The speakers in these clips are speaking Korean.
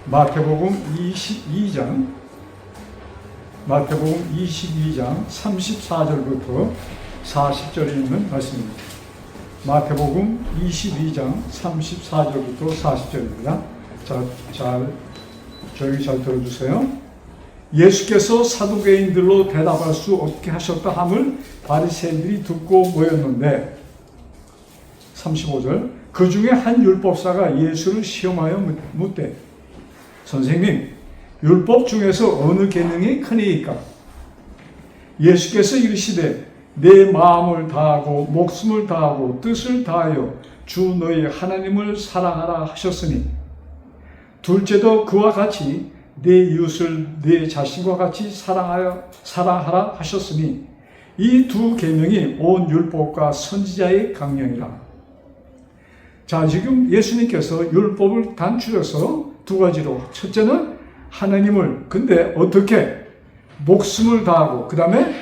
마태복음 22장 34절부터 40절에 있는 말씀입니다. 마태복음 22장 34절부터 40절입니다. 조용히 잘 들어주세요. 예수께서 사두개인들로 대답할 수 없게 하셨다 함을 바리새인들이 듣고 모였는데 35절 그 중에 한 율법사가 예수를 시험하여 묻되 선생님, 율법 중에서 어느 계명이 크니이까? 예수께서 이르시되 내 마음을 다하고 목숨을 다하고 뜻을 다하여 주 너희 하나님을 사랑하라 하셨으니 둘째도 그와 같이 내 이웃을 내 자신과 같이 사랑하라 하셨으니 이 두 계명이 온 율법과 선지자의 강령이라. 자, 지금 예수님께서 율법을 단추려서 두 가지로, 첫째는 하나님을, 근데 어떻게? 목숨을 다하고, 그 다음에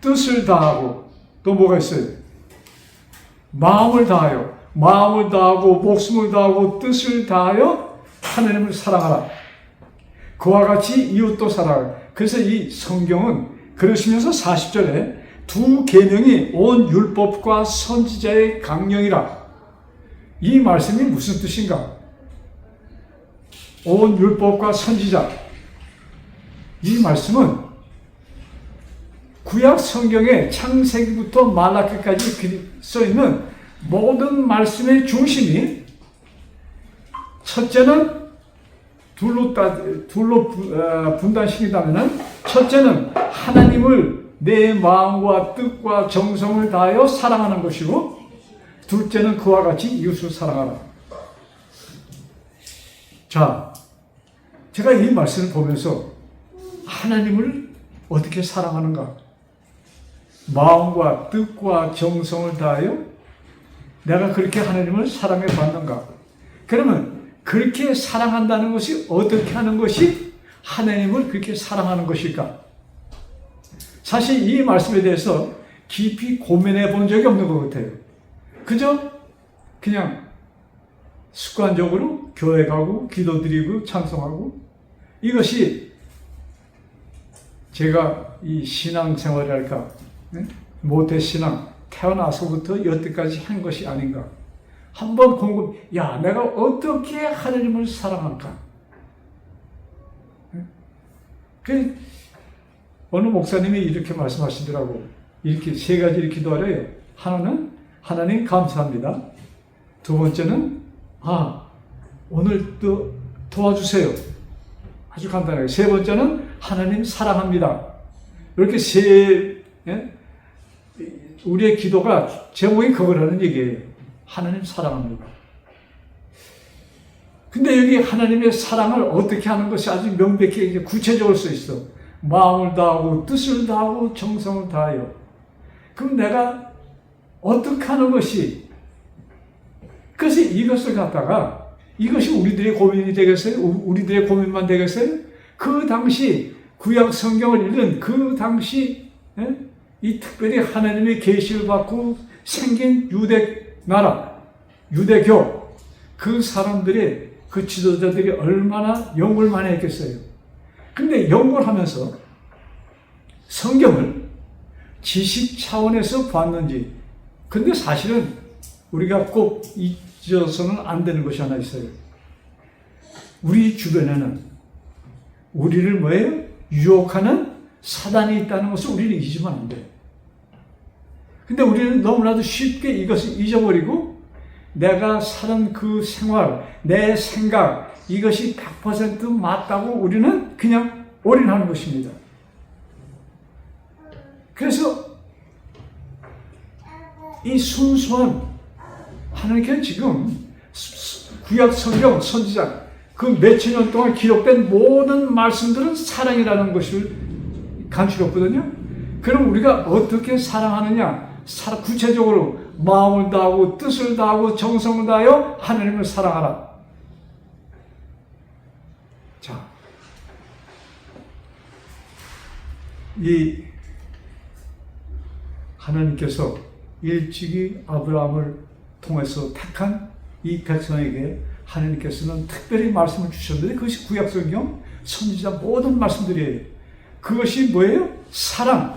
뜻을 다하고, 또 뭐가 있어요? 마음을 다하여, 목숨을 다하고, 뜻을 다하여 하나님을 사랑하라. 그와 같이 이웃도 사랑하라. 그래서 이 성경은 그러시면서 40절에 두 계명이 온 율법과 선지자의 강령이라. 이 말씀이 무슨 뜻인가? 온 율법과 선지자. 이 말씀은 구약 성경의 창세기부터 말라기까지 써있는 모든 말씀의 중심이 첫째는 둘로 분단시킨다면 첫째는 하나님을 내 마음과 뜻과 정성을 다하여 사랑하는 것이고 둘째는 그와 같이 이웃을 사랑하라. 자, 제가 이 말씀을 보면서 하나님을 어떻게 사랑하는가? 마음과 뜻과 정성을 다하여 내가 그렇게 하나님을 사랑해 봤는가? 그러면 그렇게 사랑한다는 것이 어떻게 하는 것이 하나님을 그렇게 사랑하는 것일까? 사실 이 말씀에 대해서 깊이 고민해 본 적이 없는 것 같아요. 그저 그냥 습관적으로 교회 가고 기도드리고 찬송하고 이것이 제가 이 신앙생활이랄까 모태신앙 태어나서부터 여태까지 한 것이 아닌가. 한번 야, 내가 어떻게 하나님을 사랑할까? 그 어느 목사님이 이렇게 말씀하시더라고. 이렇게 세 가지를 기도하래요. 하나는 하나님 감사합니다. 두 번째는 오늘 또 도와주세요. 아주 간단하게. 세 번째는 하나님 사랑합니다. 이렇게 우리의 기도가 제목이 그거라는 얘기예요. 하나님 사랑합니다. 근데 여기 하나님의 사랑을 어떻게 하는 것이 아주 명백히 구체적으로 써 있어. 마음을 다하고 뜻을 다하고 정성을 다하여. 그럼 내가 어떻게 하는 것이, 그래서 이것을 갖다가 이것이 우리들의 고민이 되겠어요? 우리들의 고민만 되겠어요? 그 당시 구약 성경을 읽는 그 당시 이 특별히 하나님의 계시를 받고 생긴 유대 나라, 유대교, 그 사람들의 그 지도자들이 얼마나 연구를 많이 했겠어요. 근데 연구를 하면서 성경을 지식 차원에서 봤는지, 근데 사실은 우리가 꼭 잊어서는 안 되는 것이 하나 있어요. 우리 주변에는 우리를 뭐예요? 유혹하는 사단이 있다는 것을 우리는 잊으면 안 돼. 근데 우리는 너무나도 쉽게 이것을 잊어버리고 내가 사는 그 생활, 내 생각, 이것이 100% 맞다고 우리는 그냥 올인하는 것입니다. 그래서 이 순수한 하나님께는 지금 구약 성경 선지자 그 몇천 년 동안 기록된 모든 말씀들은 사랑이라는 것을 감추었거든요. 그럼 우리가 어떻게 사랑하느냐? 구체적으로 마음을 다하고 뜻을 다하고 정성을 다하여 하나님을 사랑하라. 자, 이 하나님께서 일찍이 아브라함을 통해서 택한 이 백성에게 하나님께서는 특별히 말씀을 주셨는데 그것이 구약성경 선지자 모든 말씀들이에요. 그것이 뭐예요? 사랑이라고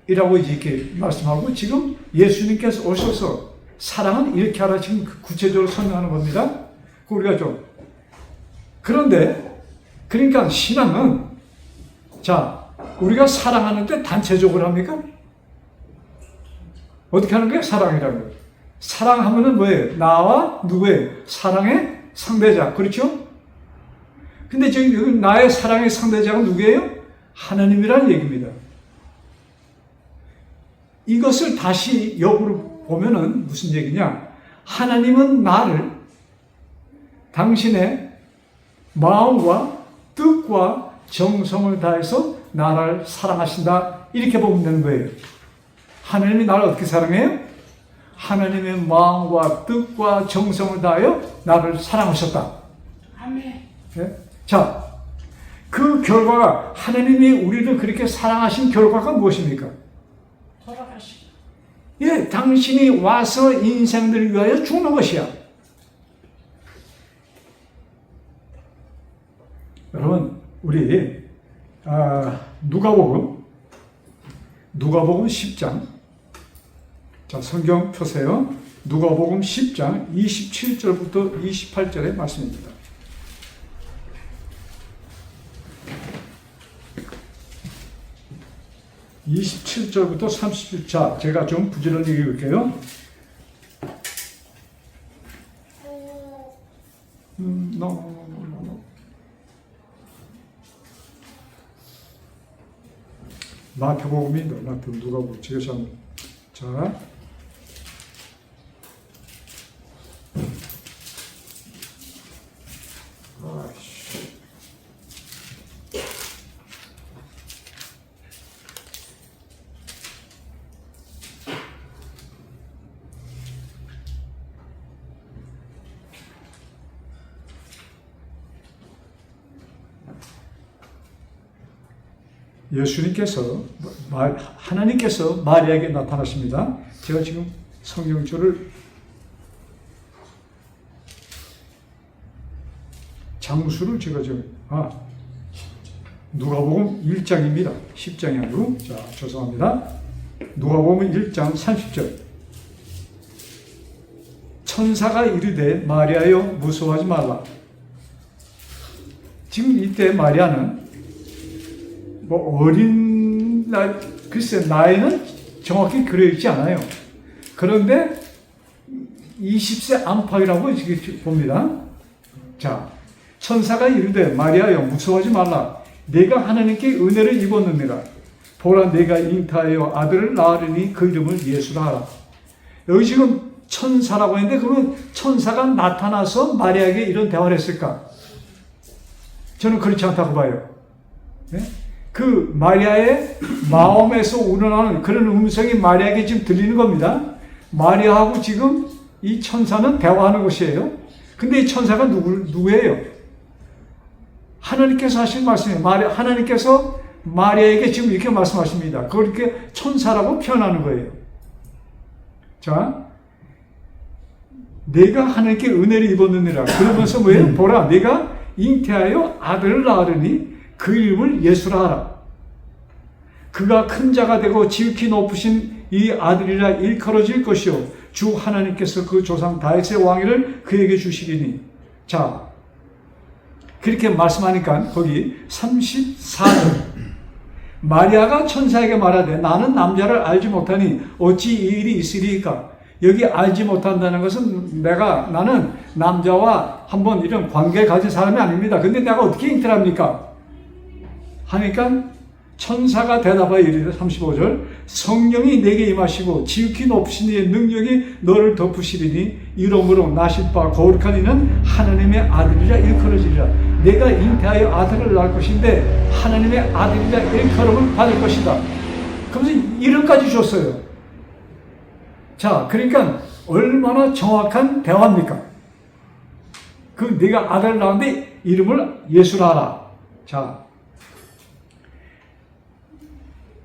이렇게 말씀하고 지금 예수님께서 오셔서 사랑은 이렇게 하라 지금 구체적으로 설명하는 겁니다. 우리가 좀 그런데 그러니까 신앙은 자 우리가 사랑하는데 단체적으로 합니까? 어떻게 하는 거예요? 사랑이라고. 사랑하면은 뭐예요? 나와 누구예요? 사랑의 상대자. 그렇죠? 근데 지금 여기 나의 사랑의 상대자가 누구예요? 하나님이라는 얘기입니다. 이것을 다시 역으로 보면은 무슨 얘기냐? 하나님은 나를 당신의 마음과 뜻과 정성을 다해서 나를 사랑하신다. 이렇게 보면 되는 거예요. 하나님이 나를 어떻게 사랑해요? 하나님의 마음과 뜻과 정성을 다하여 나를 사랑하셨다. 아멘. 네? 자, 그 결과가 하나님이 우리를 그렇게 사랑하신 결과가 무엇입니까? 돌아가시고. 예, 당신이 와서 인생들을 위하여 죽는 것이야. 여러분, 우리 누가복음 10장. 자, 성경 펴세요. 누가복음 10장 27절부터 28절의 말씀입니다. (27절부터 30절) 자, 제가 좀 부지런히 읽을게요. 마태복음인데 누가복음 제가 자. 예수님께서 하나님께서 마리아에게 나타나십니다. 제가 지금 성경줄을 장수를 제가 지금 누가복음 1장입니다. 10장이 아니고 자 죄송합니다. 누가복음 1장 30절 천사가 이르되 마리아여 무서워하지 말라. 지금 이때 마리아는 뭐 어린 날 글쎄 나이는 정확히 그려있지 않아요. 그런데 20세 안팎이라고 봅니다. 자, 천사가 이르되 마리아여 무서워하지 말라. 내가 하나님께 은혜를 입었느니라. 보라 내가 잉타하여 아들을 낳으리니 그 이름을 예수라 하라. 여기 지금 천사라고 했는데 그러면 천사가 나타나서 마리아에게 이런 대화를 했을까? 저는 그렇지 않다고 봐요. 네? 그 마리아의 마음에서 우러나는 그런 음성이 마리아에게 지금 들리는 겁니다. 마리아하고 지금 이 천사는 대화하는 것이에요. 근데 이 천사가 누구예요? 하나님께서 하신 말씀이에요. 하나님께서 마리아에게 지금 이렇게 말씀하십니다. 그걸 이렇게 천사라고 표현하는 거예요. 자, 내가 하나님께 은혜를 입었느니라. 그러면서 뭐예요? 보라, 내가 잉태하여 아들을 낳으리니 그 이름을 예수라 하라. 그가 큰 자가 되고 지극히 높으신 이 아들이라 일컬어질 것이요 주 하나님께서 그 조상 다윗의 왕위를 그에게 주시리니. 자, 그렇게 말씀하니까 거기 34절 마리아가 천사에게 말하되 나는 남자를 알지 못하니 어찌 이 일이 있으리까. 여기 알지 못한다는 것은 나는 남자와 한번 이런 관계를 가진 사람이 아닙니다. 근데 내가 어떻게 잉태를 합니까? 하니까 천사가 대답하여 이르되 35절 성령이 내게 임하시고 지극히 높으신 이의 능력이 너를 덮으시리니 이러므로 나실 바 거룩한 이는 하나님의 아들이라 일컬어지리라. 내가 잉태하여 아들을 낳을 것인데 하나님의 아들이라 일컬음을 받을 것이다. 그러면서 이름까지 줬어요. 자, 그러니까 얼마나 정확한 대화입니까? 네가 아들을 낳았는데 이름을 예수라 하라. 자,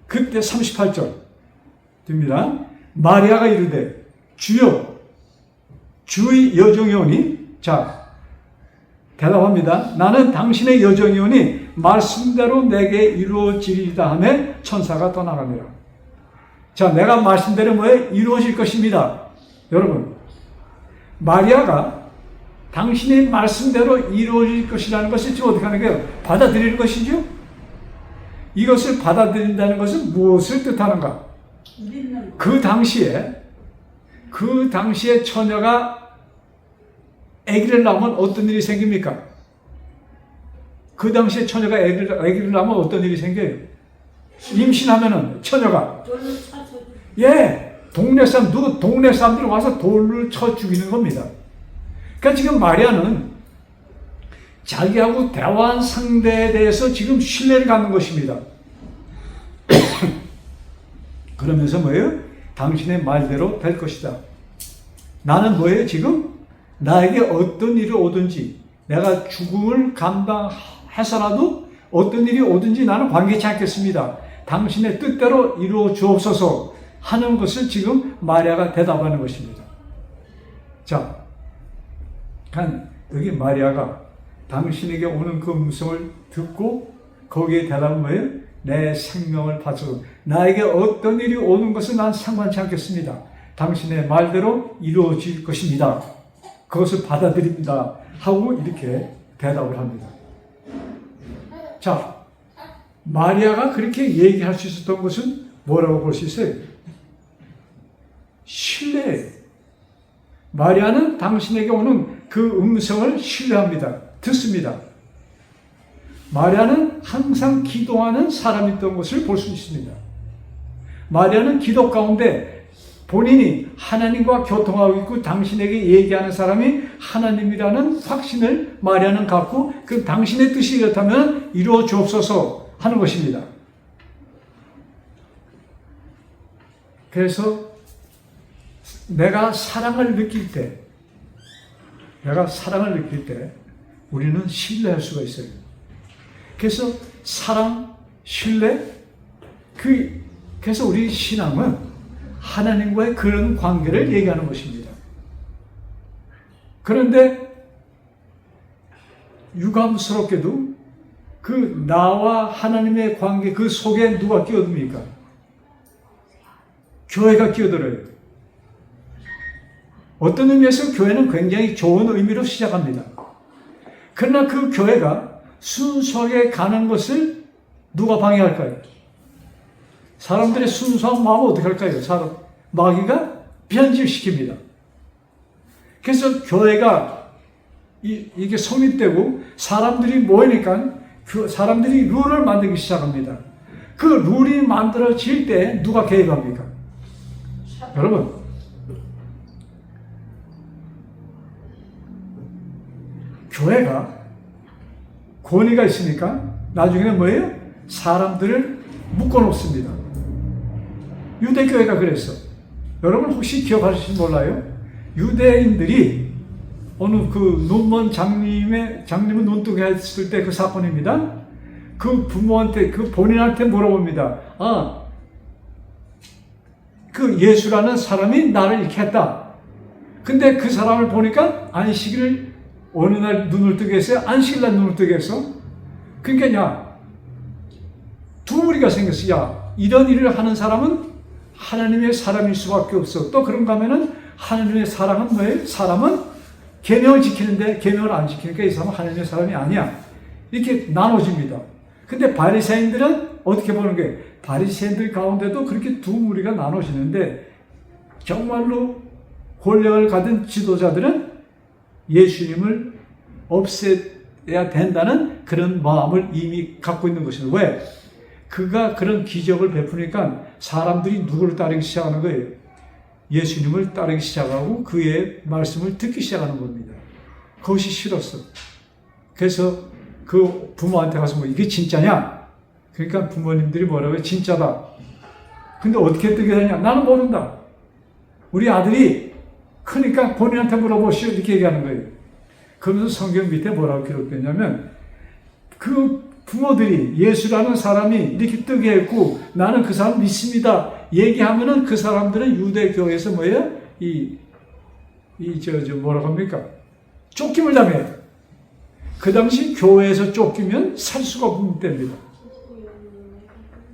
그때 38절 됩니다. 마리아가 이르되 주여 주의 여종이오니, 자, 대답합니다. 나는 당신의 여종이오니 말씀대로 내게 이루어지리다 하며 천사가 떠나가니라. 자, 내가 말씀대로 뭐에 이루어질 것입니다. 여러분, 마리아가 당신의 말씀대로 이루어질 것이라는 것을 지금 어떻게 하는 거예요? 받아들이는 것이죠? 이것을 받아들인다는 것은 무엇을 뜻하는가? 그 당시에 처녀가 아기를 낳으면 어떤 일이 생깁니까? 그 당시에 처녀가 아기를 낳으면 어떤 일이 생겨요? 임신하면은 처녀가 동네 사람들이 와서 돌을 쳐 죽이는 겁니다. 그러니까 지금 마리아는 자기하고 대화한 상대에 대해서 지금 신뢰를 갖는 것입니다. 그러면서 뭐예요? 당신의 말대로 될 것이다. 나는 뭐예요? 지금 나에게 어떤 일이 오든지, 내가 죽음을 감당해서라도 어떤 일이 오든지 나는 관계치 않겠습니다. 당신의 뜻대로 이루어 주옵소서 하는 것을 지금 마리아가 대답하는 것입니다. 자, 여기 마리아가 당신에게 오는 그 음성을 듣고 거기에 대답은 뭐예요? 내 생명을 바쳐 나에게 어떤 일이 오는 것은 난 상관치 않겠습니다. 당신의 말대로 이루어질 것입니다. 그것을 받아들입니다. 하고 이렇게 대답을 합니다. 자, 마리아가 그렇게 얘기할 수 있었던 것은 뭐라고 볼 수 있어요? 신뢰예요. 마리아는 당신에게 오는 그 음성을 신뢰합니다. 듣습니다. 마리아는 항상 기도하는 사람이었던 것을 볼 수 있습니다. 마리아는 기도 가운데 본인이 하나님과 교통하고 있고 당신에게 얘기하는 사람이 하나님이라는 확신을 마리아는 갖고 그 당신의 뜻이 이렇다면 이루어 주옵소서 하는 것입니다. 그래서 내가 사랑을 느낄 때 우리는 신뢰할 수가 있어요. 그래서 사랑, 신뢰, 그래서 우리 신앙은 하나님과의 그런 관계를 얘기하는 것입니다. 그런데 유감스럽게도 그 나와 하나님의 관계 그 속에 누가 끼어듭니까? 교회가 끼어들어요. 어떤 의미에서 교회는 굉장히 좋은 의미로 시작합니다. 그러나 그 교회가 순수하게 가는 것을 누가 방해할까요? 사람들의 순수한 마음을 어떻게 할까요? 마귀가 변질시킵니다. 그래서 교회가 이게 성립되고 사람들이 모이니까 사람들이 룰을 만들기 시작합니다. 그 룰이 만들어질 때 누가 개입합니까? 여러분, 교회가 권위가 있으니까 나중에는 뭐예요? 사람들을 묶어놓습니다. 유대교회가 그랬어. 여러분 혹시 기억하실지 몰라요? 유대인들이 어느 그 눈먼 장님은 눈뜨게 했을 때 그 사건입니다. 그 부모한테, 그 본인한테 물어봅니다. 그 예수라는 사람이 나를 이렇게 했다. 근데 그 사람을 보니까 안식일을 어느 날 눈을 뜨게 했어요? 안식일날 눈을 뜨게 했어? 그러니까 두 무리가 생겼어. 이런 일을 하는 사람은 하나님의 사람일 수밖에 없어. 또 그런가 하면은 하나님의 사랑은 뭐예요? 사람은 계명을 지키는데 계명을 안 지키니까 이 사람은 하나님의 사람이 아니야. 이렇게 나눠집니다. 근데 바리새인들은 어떻게 보는 거예요? 바리새인들 가운데도 그렇게 두 무리가 나눠지는데 정말로 권력을 가진 지도자들은 예수님을 없애야 된다는 그런 마음을 이미 갖고 있는 것입니다. 왜? 그가 그런 기적을 베푸니까 사람들이 누구를 따르기 시작하는 거예요? 예수님을 따르기 시작하고 그의 말씀을 듣기 시작하는 겁니다. 그것이 싫었어. 그래서 그 부모한테 가서 뭐 이게 진짜냐? 그러니까 부모님들이 뭐라고 해요? 진짜다. 근데 어떻게 뜨게 되냐? 나는 모른다. 우리 아들이 크니까 본인한테 물어보시오. 이렇게 얘기하는 거예요. 그러면서 성경 밑에 뭐라고 기록되냐면 그 부모들이 예수라는 사람이 이렇게 뜨게 했고 나는 그 사람 믿습니다. 얘기하면은 그 사람들은 유대교에서 뭐예요? 이 뭐라고 합니까? 쫓김을 당해요. 그 당시 교회에서 쫓기면 살 수가 없는 때입니다.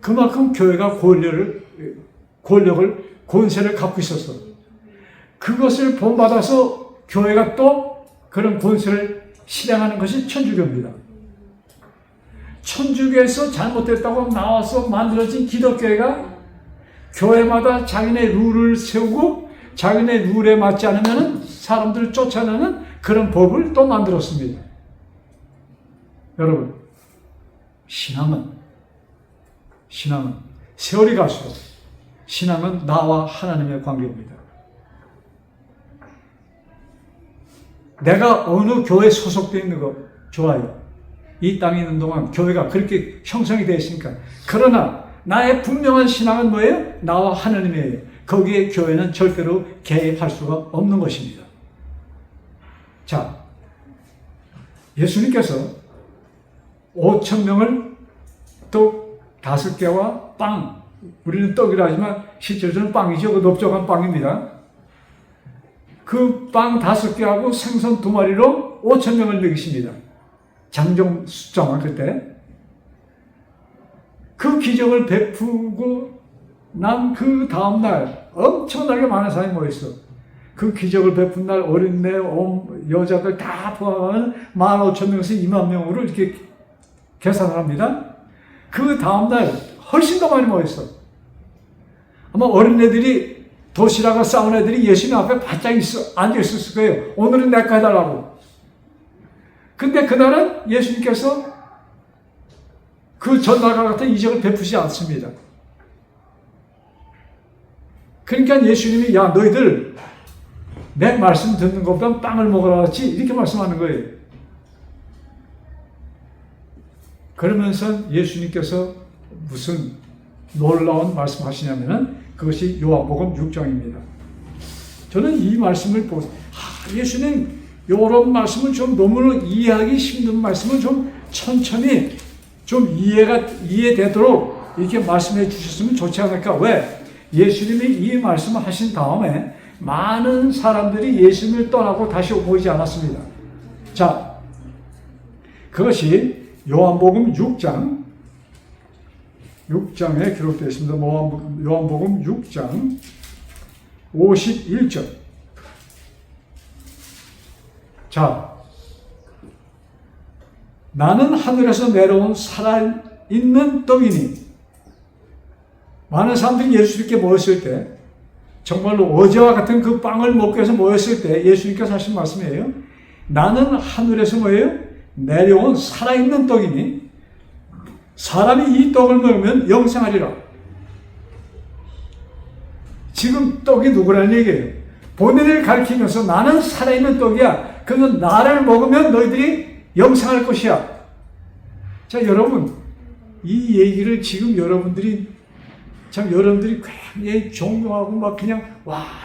그만큼 교회가 권세를 갖고 있었어. 그것을 본받아서 교회가 또 그런 권세를 실행하는 것이 천주교입니다. 천주교에서 잘못됐다고 나와서 만들어진 기독교회가 교회마다 자기네 룰을 세우고 자기네 룰에 맞지 않으면 사람들을 쫓아내는 그런 법을 또 만들었습니다. 여러분, 신앙은 세월이 갈수록 신앙은 나와 하나님의 관계입니다. 내가 어느 교회에 소속되어 있는 거 좋아요. 이 땅에 있는 동안 교회가 그렇게 형성이 되어 있으니까. 그러나 나의 분명한 신앙은 뭐예요? 나와 하나님이에요. 거기에 교회는 절대로 개입할 수가 없는 것입니다. 자, 예수님께서 5,000명을 떡 5개와 빵, 우리는 떡이라 하지만 실제로는 빵이죠. 그 넓적한 빵입니다. 그 빵 5개하고 생선 2마리로 5,000명을 먹이십니다. 장정 숫자만 그때. 그 기적을 베푸고 난 그 다음날 엄청나게 많은 사람이 모였어. 그 기적을 베푼 날 어린애, 여자들 다 포함하면 15,000명에서 20,000명으로 이렇게 계산을 합니다. 그 다음날 훨씬 더 많이 모였어. 아마 어린애들이 도시락을 싸운 애들이 예수님 앞에 바짝 앉아있었을 거예요. 오늘은 내 거 해달라고. 근데 그날은 예수님께서 그 전날과 같은 이적을 베푸지 않습니다. 그러니까 예수님이 야 너희들 내 말씀 듣는 것보다 빵을 먹으라 했지 이렇게 말씀하는 거예요. 그러면서 예수님께서 무슨 놀라운 말씀하시냐면은 그것이 요한복음 6장입니다. 저는 이 말씀을 보고 예수님 이런 말씀은 좀 너무 이해하기 힘든 말씀은 좀 천천히 좀 이해되도록 이렇게 말씀해 주셨으면 좋지 않을까? 왜? 예수님이 이 말씀을 하신 다음에 많은 사람들이 예수님을 떠나고 다시 오지 않았습니다. 자, 그것이 요한복음 6장에 기록되어 있습니다. 요한복음 6장 51절. 자, 나는 하늘에서 내려온 살아있는 떡이니. 많은 사람들이 예수님께 모였을 때 정말로 어제와 같은 그 빵을 먹기 위해서 모였을 때 예수님께서 하신 말씀이에요. 나는 하늘에서 뭐예요? 내려온 살아있는 떡이니 사람이 이 떡을 먹으면 영생하리라. 지금 떡이 누구라는 얘기예요? 본인을 가리키면서 나는 살아있는 떡이야. 그러면 나를 먹으면 너희들이 영생할 것이야. 자, 여러분, 이 얘기를 지금 여러분들이 굉장히 존경하고 막 그냥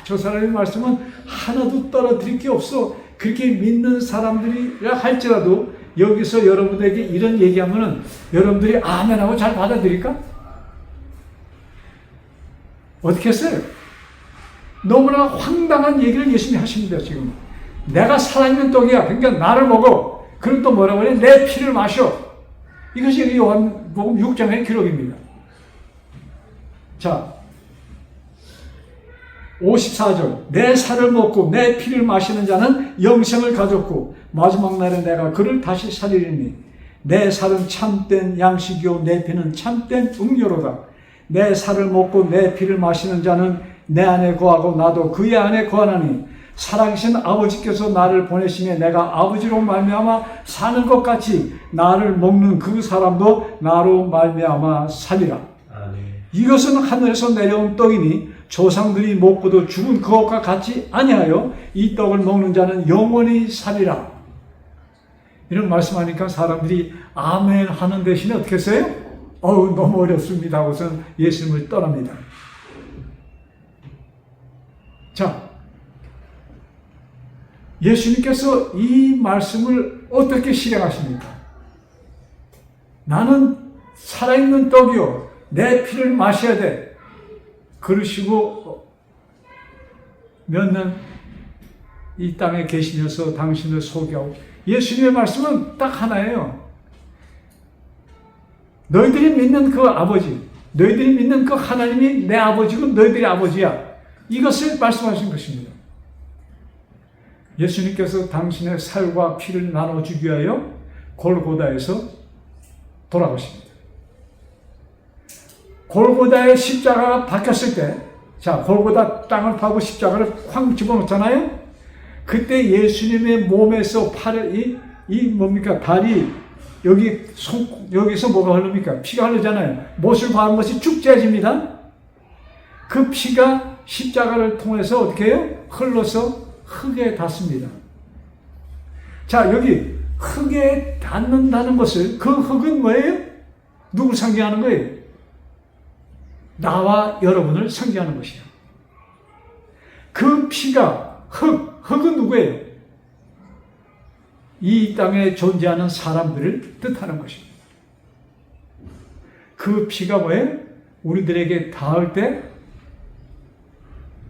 저 사람의 말씀은 하나도 떨어뜨릴 게 없어. 그렇게 믿는 사람들이라 할지라도 여기서 여러분에게 이런 얘기하면은 여러분들이 아멘하고 잘 받아들일까? 어떻게 했어요? 너무나 황당한 얘기를 예수님이 하십니다, 지금. 내가 살아있는 떡이야. 그러니까 나를 먹어. 그럼 또 뭐라고 그래? 내 피를 마셔. 이것이 요한복음 6장의 기록입니다. 자, 54절. 내 살을 먹고 내 피를 마시는 자는 영생을 가졌고 마지막 날에 내가 그를 다시 살리리니 내 살은 참된 양식이요 내 피는 참된 음료로다. 내 살을 먹고 내 피를 마시는 자는 내 안에 거하고 나도 그의 안에 거하나니 살아계신 아버지께서 나를 보내시며 내가 아버지로 말미암아 사는 것 같이 나를 먹는 그 사람도 나로 말미암아 살리라. 아멘. 이것은 하늘에서 내려온 떡이니 조상들이 먹고도 죽은 그것과 같이 아니하여 이 떡을 먹는 자는 영원히 살리라. 이런 말씀하니까 사람들이 아멘 하는 대신에 어떻게 했어요? 너무 어렵습니다 하고서 예수님을 떠납니다. 자, 예수님께서 이 말씀을 어떻게 실행하십니까? 나는 살아있는 떡이요 내 피를 마셔야 돼. 그러시고 몇 년 이 땅에 계시면서 당신을 소개하고, 예수님의 말씀은 딱 하나예요. 너희들이 믿는 그 아버지, 너희들이 믿는 그 하나님이 내 아버지고 너희들의 아버지야. 이것을 말씀하신 것입니다. 예수님께서 당신의 살과 피를 나눠주기 위하여 골고다에서 돌아가십니다. 골고다의 십자가가 박혔을 때, 자, 골고다 땅을 파고 십자가를 쾅 집어넣잖아요? 그때 예수님의 몸에서 뭡니까? 다리, 여기서 뭐가 흐릅니까? 피가 흐르잖아요. 못을 박은 것이 쭉 째집니다. 그 피가 십자가를 통해서 어떻게 해요? 흘러서 흙에 닿습니다. 자, 여기 흙에 닿는다는 것을, 그 흙은 뭐예요? 누굴 상징하는 거예요? 나와 여러분을 상징하는 것이에요. 그 피가, 흙은 누구예요? 이 땅에 존재하는 사람들을 뜻하는 것입니다. 그 피가 뭐예요? 우리들에게 닿을 때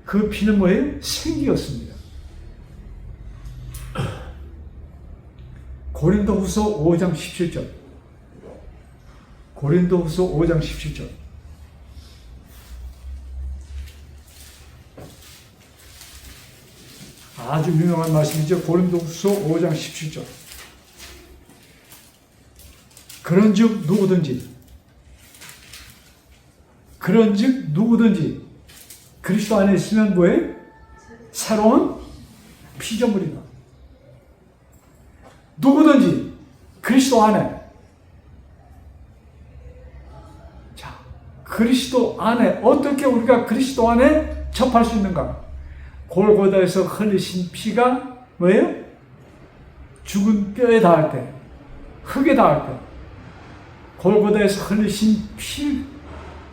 그 피는 뭐예요? 생기였습니다. 고린도후서 5장 17절. 고린도후서 5장 17절. 아주 유명한 말씀이죠. 고린도후서 5장 17절. 그런즉 누구든지 그리스도 안에 있으면 뭐예요? 새로운 피조물이다. 누구든지 그리스도 안에. 자, 그리스도 안에 어떻게 우리가 그리스도 안에 접할 수 있는가? 골고다에서 흘리신 피가 뭐예요? 죽은 뼈에 닿을 때, 흙에 닿을 때, 골고다에서 흘리신 피,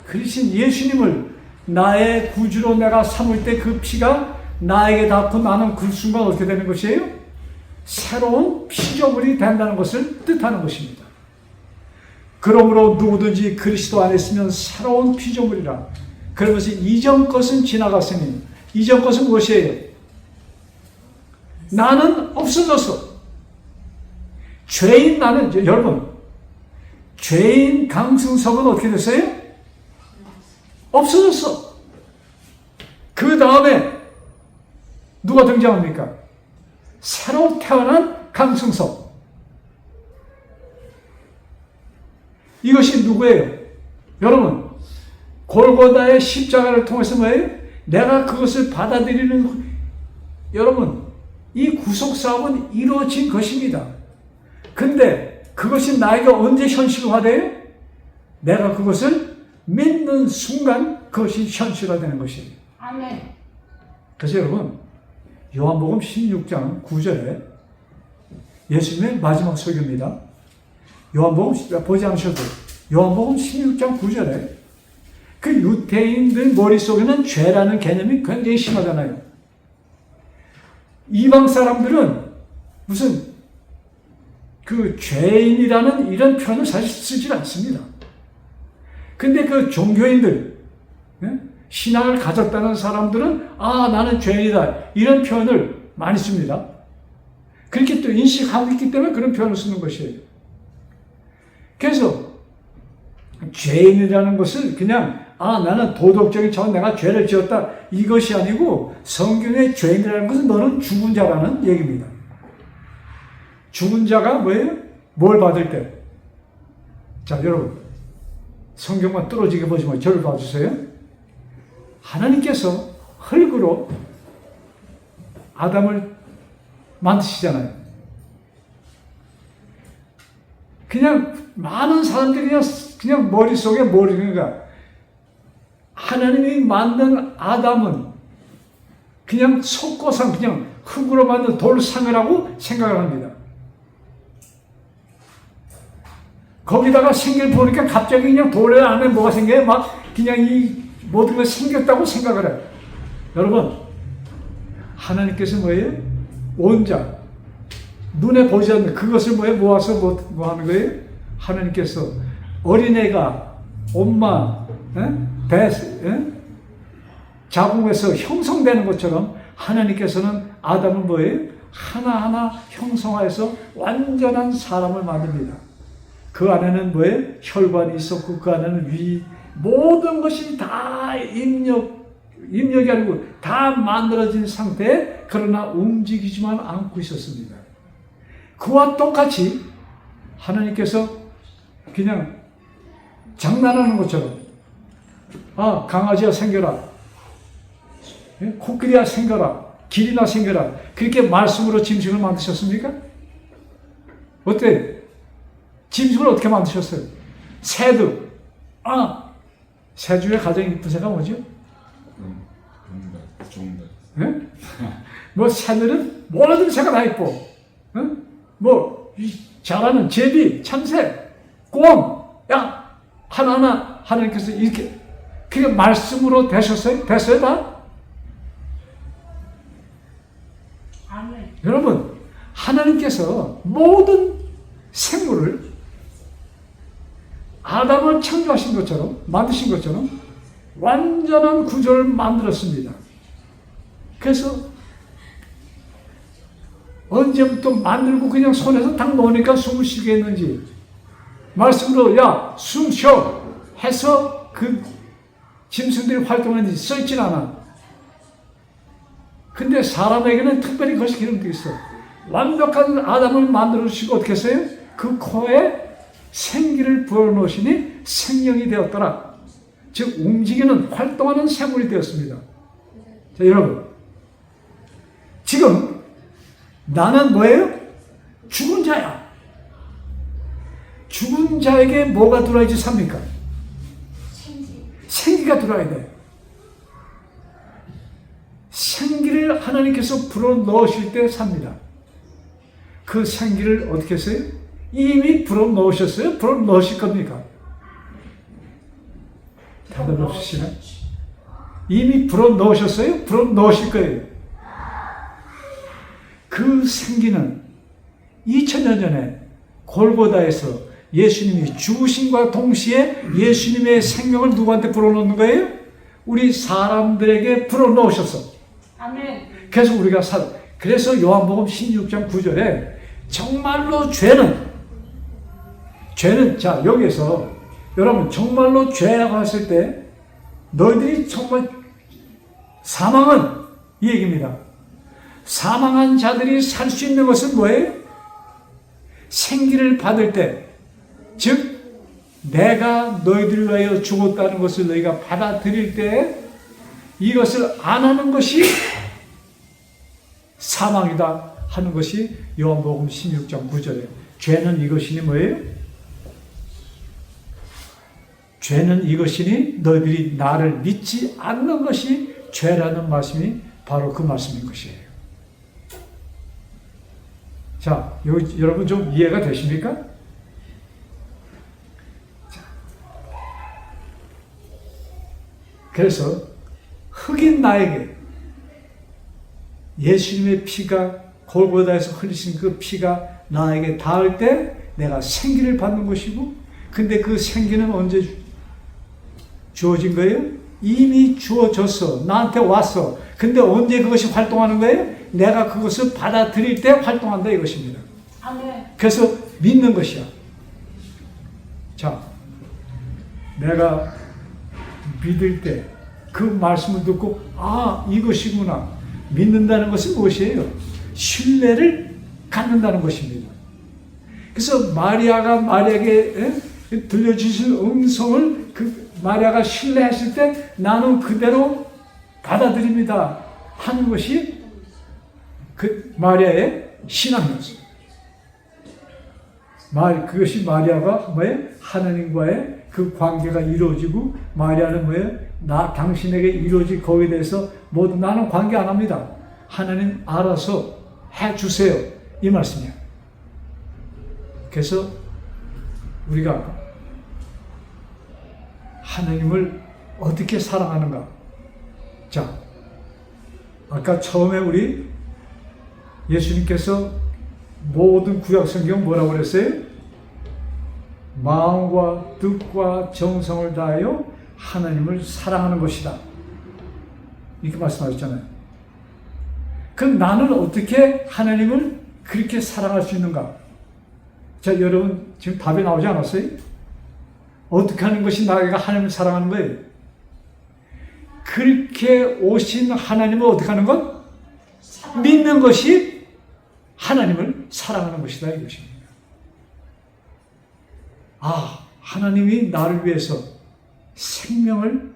그리신 예수님을 나의 구주로 내가 삼을 때 그 피가 나에게 닿고 나는 그 순간 어떻게 되는 것이에요? 새로운 피조물이 된다는 것을 뜻하는 것입니다. 그러므로 누구든지 그리스도 안에 있으면 새로운 피조물이라. 그러면서 이전 것은 지나갔으니, 이전 것은 무엇이에요? 나는 없어졌어. 죄인 나는, 여러분, 죄인 강승석은 어떻게 됐어요? 없어졌어. 그 다음에 누가 등장합니까? 새로 태어난 강승석. 이것이 누구예요? 여러분, 골고다의 십자가를 통해서 뭐예요? 내가 그것을 받아들이는, 여러분, 이 구속사업은 이루어진 것입니다. 근데 그것이 나에게 언제 현실화돼요? 내가 그것을 믿는 순간 그것이 현실화되는 것이에요. 아멘. 그래서 여러분, 요한복음 16장 9절에 예수님의 마지막 설교입니다. 요한복음 보지 않으셔도 요한복음 16장 9절에 그 유대인들 머릿속에는 죄라는 개념이 굉장히 심하잖아요. 이방 사람들은 무슨 그 죄인이라는 이런 표현을 사실 쓰지 않습니다. 근데 그 종교인들, 신앙을 가졌다는 사람들은 아, 나는 죄인이다, 이런 표현을 많이 씁니다. 그렇게 또 인식하고 있기 때문에 그런 표현을 쓰는 것이에요. 그래서 죄인이라는 것은 그냥 아, 나는 도덕적인 내가 죄를 지었다, 이것이 아니고 성경의 죄인이라는 것은 너는 죽은 자라는 얘기입니다. 죽은 자가 뭐예요? 뭘 받을 때? 자, 여러분, 성경만 뚫어지게 보지 말고 저를 봐주세요. 하나님께서 흙으로 아담을 만드시잖아요. 그냥 많은 사람들이 그냥 머릿속에 그러니까 하나님이 만든 아담은 그냥 속고상 그냥 흙으로 만든 돌상이라고 생각을 합니다. 거기다가 생길 보니까 갑자기 그냥 돌 안에 뭐가 생겨요? 막 그냥 이 모든 걸 생겼다고 생각을 해요. 여러분, 하나님께서 뭐예요? 온자, 눈에 보이지 않는 그것을 뭐예요? 모아서 뭐 하는 거예요? 하나님께서 어린애가 엄마 자궁에서 형성되는 것처럼 하나님께서는 아담은 뭐예요? 하나하나 형성하여서 완전한 사람을 만듭니다. 그 안에는 뭐예요? 혈관이 있었고 그 안에는 위, 모든 것이 다 입력이 아니고 다 만들어진 상태에 그러나 움직이지만 않고 있었습니다. 그와 똑같이 하나님께서 그냥 장난하는 것처럼 강아지야 생겨라, 코끼리야 생겨라, 길이나 생겨라, 그렇게 말씀으로 짐승을 만드셨습니까? 어때요? 짐승을 어떻게 만드셨어요? 새도, 새 중에 가장 이쁜 새가 뭐죠? 종들. 네? 뭐 새들은 모든 새가 다 이뻐. 뭐 잘하는 제비, 참새, 곰, 양 하나하나 하나님께서 이렇게 그게 말씀으로 되셨어요? 됐어요 다? 아멘. 여러분 하나님께서 모든 생물을 아담을 창조하신 것처럼 만드신 것처럼 완전한 구조를 만들었습니다. 그래서 언제부터 만들고 그냥 손에서 딱 놓으니까 숨을 쉬게 했는지 말씀으로 야 숨 쉬어 해서 그 짐승들이 활동하는지 써있진 않아. 근데 사람에게는 특별히 그것이 기름되어 있어. 완벽한 아담을 만들어 주시고 어떻게 했어요? 그 코에 생기를 부어놓으시니 생명이 되었더라. 즉 움직이는 활동하는 생물이 되었습니다. 자 여러분 지금 나는 뭐예요? 죽은 자야. 죽은 자에게 뭐가 들어야지 삽니까? 생기가 들어야 돼. 생기를 하나님께서 불어넣으실 때 삽니다. 그 생기를 어떻게 했어요? 이미 불어넣으셨어요? 불어넣으실 겁니까? 대답 없으시네. 이미 불어넣으셨어요? 불어넣으실 거예요. 그 생기는 2000년 전에 골고다에서 예수님이 죽으심과 동시에 예수님의 생명을 누구한테 불어넣는 거예요? 우리 사람들에게 불어넣으셨어. 아멘. 그래서 우리가 그래서 요한복음 16장 9절에 정말로 죄는 자 여기에서 여러분 정말로 죄라고 했을 때 너희들이 정말 사망은 이 얘기입니다. 사망한 자들이 살 수 있는 것은 뭐예요? 생기를 받을 때, 즉 내가 너희들을 위하여 죽었다는 것을 너희가 받아들일 때 이것을 안 하는 것이 사망이다 하는 것이 요한복음 16장 9절에 죄는 이것이니 뭐예요? 죄는 이것이니 너희들이 나를 믿지 않는 것이 죄라는 말씀이 바로 그 말씀인 것이에요. 자, 여러분 좀 이해가 되십니까? 자, 그래서 흑인 나에게 예수님의 피가 골고다에서 흘리신 그 피가 나에게 닿을 때 내가 생기를 받는 것이고, 근데 그 생기는 언제 주어진 거예요? 이미 주어졌어. 나한테 왔어. 근데 언제 그것이 활동하는 거예요? 내가 그것을 받아들일 때 활동한다 이것입니다. 아멘. 그래서 믿는 것이야. 자, 내가 믿을 때 그 말씀을 듣고 이것이구나. 믿는다는 것은 무엇이에요? 신뢰를 갖는다는 것입니다. 그래서 마리아가 마리아에게 들려주신 음성을 마리아가 신뢰했을 때 나는 그대로 받아들입니다 하는 것이 그 마리아의 신앙이었어요. 그것이 마리아가 뭐예요? 하나님과의 그 관계가 이루어지고, 마리아는 뭐예요? 당신에게 이루어질 거기에 대해서 모두 나는 관계 안 합니다. 하나님 알아서 해주세요. 이 말씀이야. 그래서 우리가 하나님을 어떻게 사랑하는가? 자, 아까 처음에 우리 예수님께서 모든 구약 성경 뭐라고 그랬어요? 마음과 뜻과 정성을 다하여 하나님을 사랑하는 것이다. 이렇게 말씀하셨잖아요. 그럼 나는 어떻게 하나님을 그렇게 사랑할 수 있는가? 자, 여러분 지금 답이 나오지 않았어요? 어떻게 하는 것이 나가 하나님을 사랑하는 거예요? 그렇게 오신 하나님을 어떻게 하는 것? 믿는 것이 하나님을 사랑하는 것이다 이것입니다. 아, 하나님이 나를 위해서 생명을,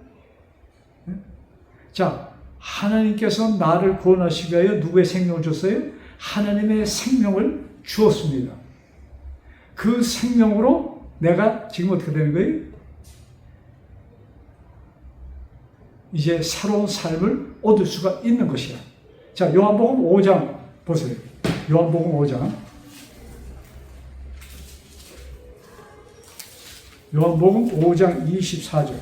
자, 하나님께서 나를 구원하시기 위하여 누구의 생명을 줬어요? 하나님의 생명을 주었습니다. 그 생명으로 내가 지금 어떻게 되는 거예요? 이제 새로운 삶을 얻을 수가 있는 것이야. 자, 요한복음 5장 보세요. 요한복음 5장. 요한복음 5장 24절.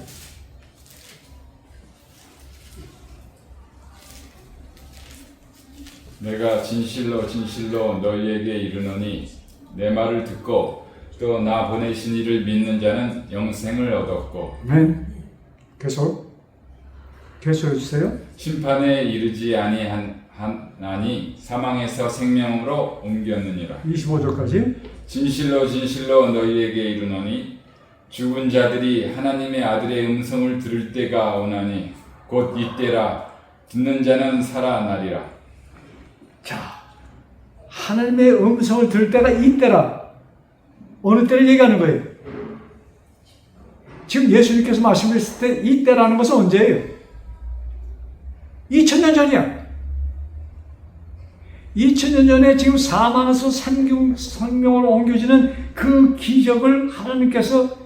내가 진실로 진실로 너희에게 이르노니 내 말을 듣고 또 나 보내신 이를 믿는 자는 영생을 얻었고 네. 계속 해주세요. 심판에 이르지 아니하나니 사망에서 생명으로 옮겼느니라. 25절까지. 진실로 진실로 너희에게 이르노니 죽은 자들이 하나님의 아들의 음성을 들을 때가 오나니 곧 이때라. 듣는 자는 살아나리라. 자, 하나님의 음성을 들을 때가 이때라. 어느 때를 얘기하는 거예요? 지금 예수님께서 말씀하셨을 때 이때라는 것은 언제예요? 2000년 전이야. 2000년 전에 지금 사망에서 생명으로 옮겨지는 그 기적을 하나님께서,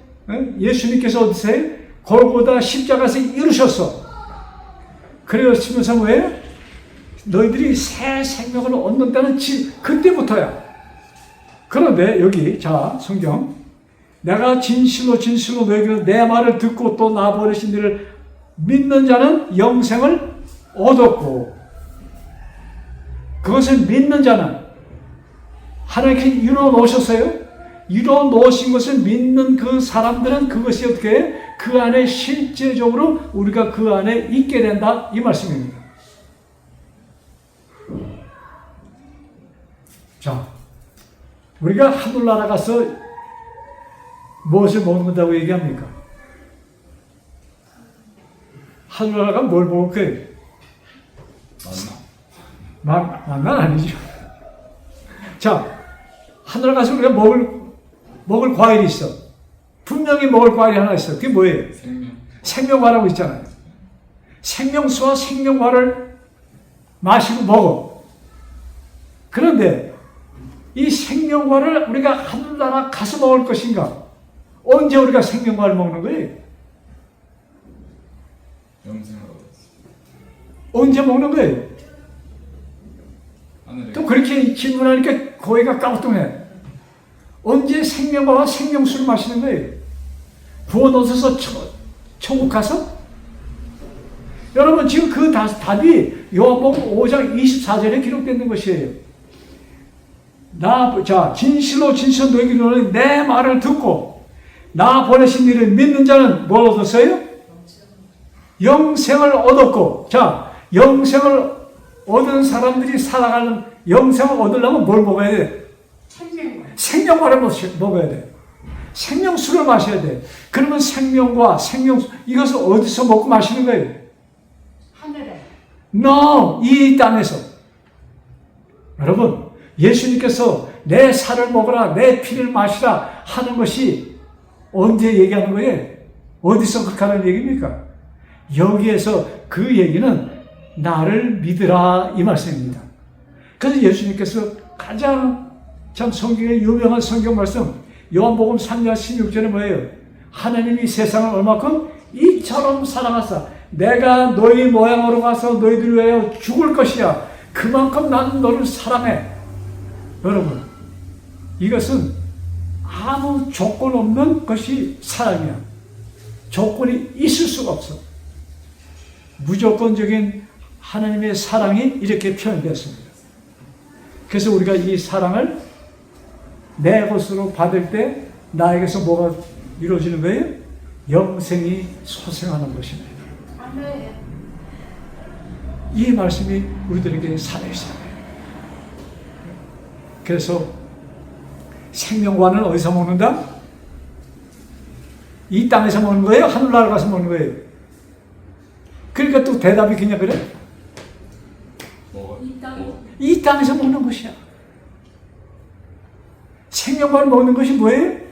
예수님께서 어디서요? 골고다 십자가에서 이루셨어. 그러시면서 뭐예요? 너희들이 새 생명을 얻는 때는 그때부터야. 그런데 여기 자 성경, 내가 진실로 진실로 너희에게 내 말을 듣고 또 나 보내신 이를 믿는 자는 영생을 얻었고, 그것을 믿는 자는 하나님께 이루어 놓으셨어요. 이루어 놓으신 것을 믿는 그 사람들은 그것이 어떻게 해? 그 안에 실제적으로 우리가 그 안에 있게 된다 이 말씀입니다. 자, 우리가 하늘나라 가서 무엇을 먹는다고 얘기합니까? 하늘나라가 뭘 먹을 거예요? 만난 아니죠. 자, 하늘나라 가서 우리가 먹을 과일이 있어. 분명히 먹을 과일이 하나 있어. 그게 뭐예요? 생명과라고 있잖아요. 생명수와 생명과를 마시고 먹어. 그런데 이 생명과를 우리가 하늘나라 가서 먹을 것인가? 언제 우리가 생명과를 먹는 거예요? 영생을 얻었어. 언제 먹는 거예요? 하늘에. 또 그렇게 질문하니까 고개가 깜깜해. 언제 생명과와 생명수를 마시는 거예요? 구원 얻어서 천국 가서? 여러분 지금 그 답이 요한복음 5장 24절에 기록되는 것이에요. 자, 진실로 진실로 너희에게 이르노니 내 말을 듣고 나 보내신 이를 믿는 자는 뭘 얻었어요? 영생을 얻었고, 자, 영생을 얻은 사람들이 살아가는, 영생을 얻으려면 뭘 먹어야 돼? 생명과를 먹어야 돼. 생명수를 마셔야 돼. 그러면 생명과 생명수, 이것을 어디서 먹고 마시는 거예요? 하늘에. No, 이 땅에서. 여러분, 예수님께서 내 살을 먹으라, 내 피를 마시라 하는 것이 언제 얘기하는 거예요? 어디서 그렇게 하는 얘기입니까? 여기에서 그 얘기는 나를 믿으라 이 말씀입니다. 그래서 예수님께서 가장 참 성경의 유명한 성경 말씀 요한복음 3장 16절에 뭐예요? 하나님이 세상을 얼마큼 이처럼 사랑하사 내가 너희 모양으로 가서 너희들 위하여 죽을 것이야. 그만큼 나는 너를 사랑해. 여러분, 이것은 아무 조건 없는 것이 사랑이야. 조건이 있을 수가 없어. 무조건적인 하나님의 사랑이 이렇게 표현되었습니다. 그래서 우리가 이 사랑을 내 것으로 받을 때 나에게서 뭐가 이루어지는 거예요? 영생이 소생하는 것입니다. 아멘. 이 말씀이 우리들에게 살아있어요. 그래서 생명과는 어디서 먹는다? 이 땅에서 먹는 거예요? 하늘나라 가서 먹는 거예요? 그러니까 또 대답이 그냥 그래? 이 땅에서 먹는 것이야. 생명과를 먹는 것이 뭐예요?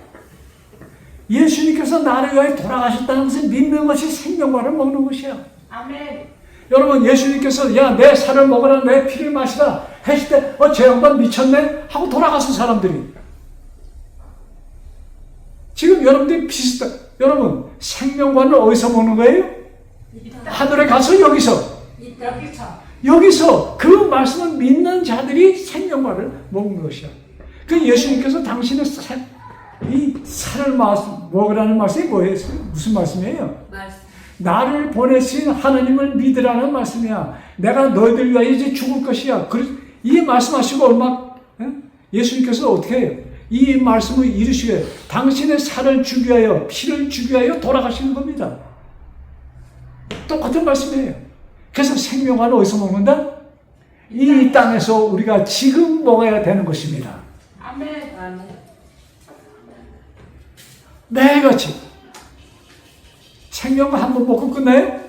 예수님께서 나를 위하여 돌아가셨다는 것을 믿는 것이 생명과를 먹는 것이야. 아멘. 여러분, 예수님께서 야, 내 살을 먹으라, 내 피를 마시라 했을 때 저 양반 미쳤네? 하고 돌아가서 사람들이. 지금 여러분들이 비슷해. 여러분, 생명과는 어디서 먹는 거예요? 하늘에 가서 여기서. 여기서 그 말씀을 믿는 자들이 생명과를 먹는 것이야. 그 예수님께서 당신의 이 살을 먹으라는 말씀이 뭐예요? 무슨 말씀이에요? 나를 보내신 하나님을 믿으라는 말씀이야. 내가 너희들 위하여 이제 죽을 것이야. 이 말씀하시고 예수님께서 어떻게 해요? 이 말씀을 이루시되 당신의 살을 주기 위하여 피를 주기 위하여 돌아가시는 겁니다. 똑같은 말씀이에요. 그래서 생명과는 어디서 먹는다? 이 땅에서 우리가 지금 먹어야 되는 것입니다. 아멘. 매일같이 생명과 한 번 먹고 끝나요?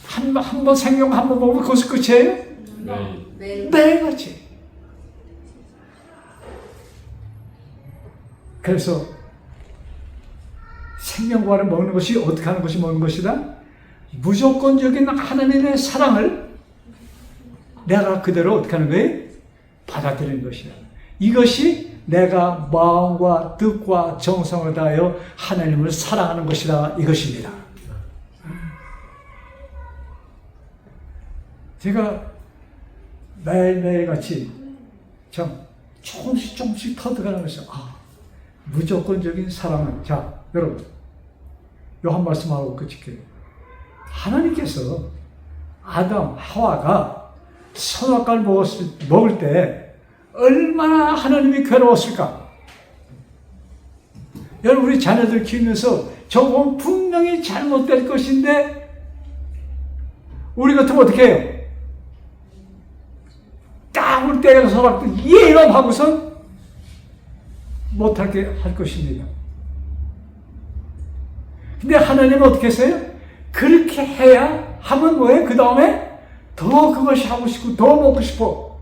한 번 생명과 한 번 먹으면 그것이 끝이에요? 매일같이. 그래서 생명과를 먹는 것이 어떻게 하는 것이 먹는 것이다? 무조건적인 하나님의 사랑을 내가 그대로 어떻게 하는 거예요? 받아들이는 것이다. 이것이 내가 마음과 뜻과 정성을 다하여 하나님을 사랑하는 것이다. 이것입니다. 제가 매일매일 같이 참 조금씩 터득하는 것이 무조건적인 사랑은, 자, 여러분, 요 한 말씀 하고 끝일게요. 하나님께서 아담, 하와가 선악과를 먹을 때 얼마나 하나님이 괴로웠을까? 여러분, 우리 자녀들 키우면서 저건 분명히 잘못될 것인데 우리 같으면 어떻게 해요? 땀을 때려서 이놈 하고선 못하게 할 것입니다. 근데 하나님은 어떻게 했어요? 그렇게 해야 하면 뭐예요? 그 다음에 더 그것이 하고 싶고 더 먹고 싶어.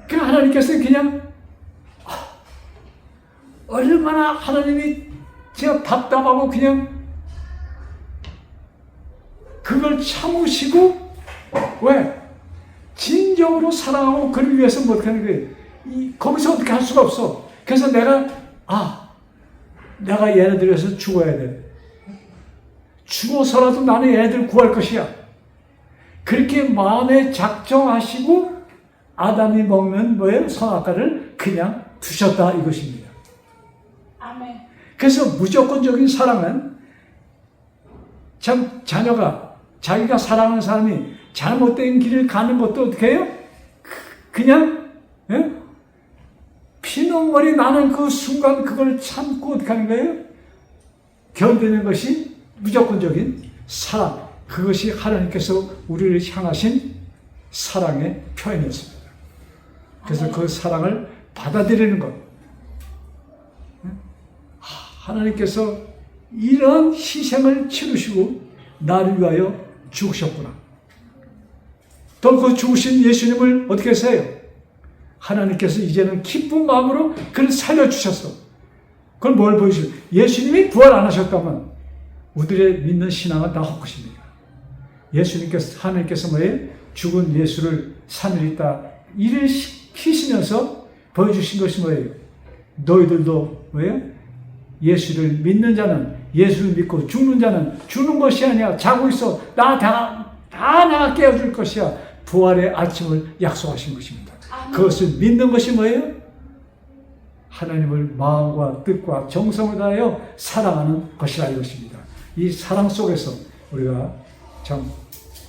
그 하나님께서 그냥 얼마나 하나님이 제가 답답하고 그냥 그걸 참으시고 왜? 진정으로 사랑하고 그를 위해서 뭐 어떻게 하는 거예요? 거기서 어떻게 할 수가 없어. 그래서 내가 얘네들 위해서 죽어야 돼. 죽어서라도 나는 얘네들 구할 것이야. 그렇게 마음에 작정하시고 아담이 먹는 뭐예요? 선악과를 그냥 두셨다 이것입니다. 아멘. 그래서 무조건적인 사랑은 참 자녀가 자기가 사랑하는 사람이 잘못된 길을 가는 것도 어떻게 해요? 그냥 피눈물이 나는 그 순간 그걸 참고 어떻게 하는 거예요? 견디는 것이 무조건적인 사랑. 그것이 하나님께서 우리를 향하신 사랑의 표현이었습니다. 그래서 그 사랑을 받아들이는 것. 하나님께서 이런 희생을 치르시고 나를 위하여 죽으셨구나. 또 그 죽으신 예수님을 어떻게 했어요? 하나님께서 이제는 기쁜 마음으로 그를 살려주셨어. 그건 뭘 보여주세요? 예수님이 부활 안 하셨다면 우리의 믿는 신앙은 다 헛것입니다. 하나님께서 뭐예요? 죽은 예수를 산을 있다 이를 피시면서 보여주신 것이 뭐예요? 너희들도 뭐예요? 예수를 믿는 자는 예수를 믿고 죽는 자는 죽는 것이 아니야. 자고 있어. 다 내가 깨워줄 것이야. 부활의 아침을 약속하신 것입니다. 그것을 믿는 것이 뭐예요? 하나님을 마음과 뜻과 정성을 다하여 사랑하는 것이라 이것입니다. 이 사랑 속에서 우리가 참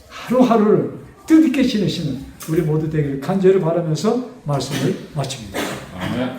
하루하루를 뜻있게 지내시는 우리 모두 되기를 간절히 바라면서 말씀을 마칩니다. 아멘.